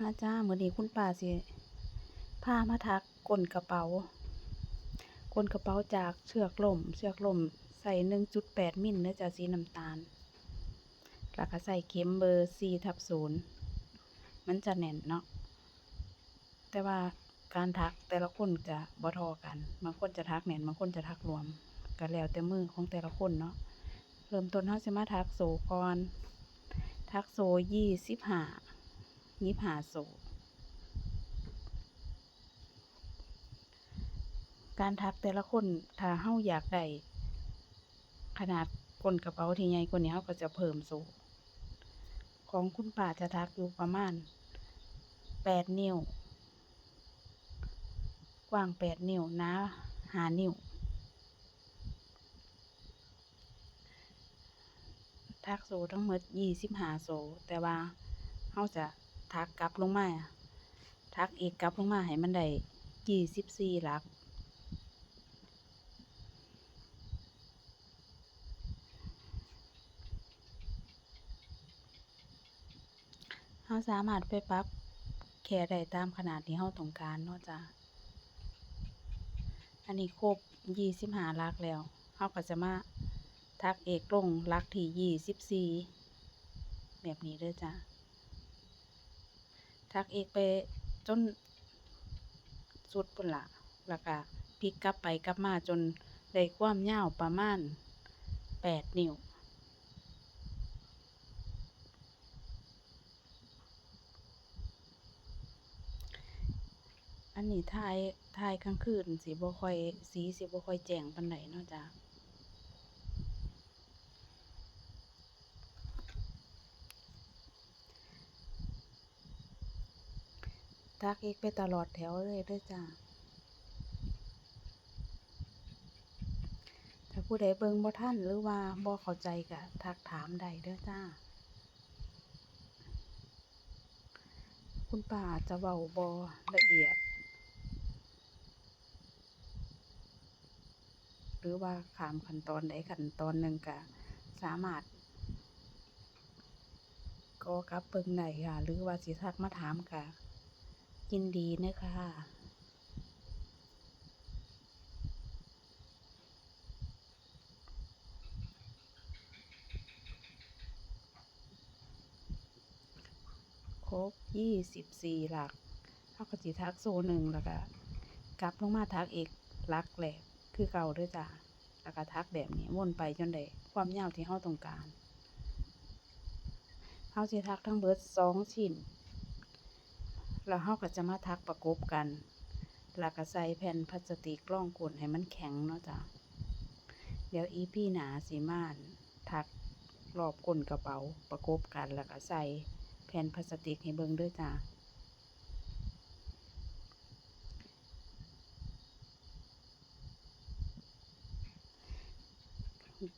มาจ้ามื้อนี้คุณป้าสิพามาถักก้นกระเป๋าจากเชือกล่มใส่ 1.8 มิลเด้อจ้ะสีน้ำตาลแล้วก็ใส่เข็มเบอร์ 4/0มันจะแน่นเนาะแต่ว่าการถักแต่ละคนจะบ่เท่ากันบางคนจะถักแน่นบางคนจะถักรวมก็แล้วแต่มือของแต่ละคนเนาะเริ่มต้นเฮาสิมาถักโซ่ก่อนถักโซ่25โซ่การถักแต่ละคนถ้าเฮาอยากได้ขนาดก้นกระเป๋าที่ใหญ่กว่านี้เฮาก็จะเพิ่มโซ่ของคุณป้าจะถักอยู่ประมาณ8นิ้วกว้าง8นิ้วหนา5นิ้วถักโซ่ทั้งหมด25โซ่แต่ว่าเฮาจะถักกลับลงมาถักอีกกลับลงมาให้มันได้24หลักเฮาสามารถไปปรับแค่ได้ตามขนาดที่เฮาต้องการเนาะจ้ะอันนี้ครบ25หลักแล้วเฮาก็จะมาถักเอกลงหลักที่24แบบนี้เด้อจ้ะถักเอกไปจนสุดพุ่นล่ะแล้วก็พลิกกลับไปกลับมาจนได้ความยาวประมาณ8นิ้วอันนี้ถ่ายกลางคืนสีบ่ค่อยแจ้งปานใดเนาะจ้ะถักเอกไปตลอดแถวเลยเด้อจ้ะถ้าผู้ใดเบิ่งบ่ทันหรือว่าบ่เข้าใจก็ทักถามได้เด้อจ้าคุณป้าจะเว้าบ่ละเอียดหรือว่าข้ามขั้นตอนใดขั้นตอนหนึ่งก็สามารถก็กลับเบิ่งได้ค่ะหรือว่าสิทักมาถามก็ยินดีเด้อค่ะครบ24หลักเฮาก็สิทักโซ่หนึ่งแล้วก็กลับลงมาทักอีกหลักแรกคือเก่าเด้อจ้าแล้วก็ทักแบบนี้วนไปจนได้ความยาวที่เฮาต้องการเฮาสิทักทั้งเบิด2ชิ้นแล้วเฮาก็จะมาทักประกบกันแล้วก็ใส่แผ่นพลาสติกรองก้นให้มันแข็งเนาะจ้ะเดี๋ยวEPหน้าสิมาทักรอบก้นกระเป๋าประกบกันแล้วก็ใส่แผ่นพลาสติกให้เบิ่งเด้อจ้ะ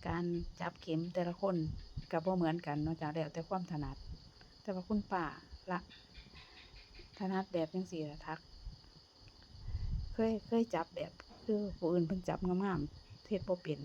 การจับเข็มแต่ละคนก็บ่เหมือนกันเนาะจ้ะแล้วแต่ความถนัดแต่ว่าคุณป้าละถนัดแบบจังซี่ล่ะทักเคยจับแบบคือผู้อื่นเพิ่นจับงามๆเฮ็ดบ่เป็น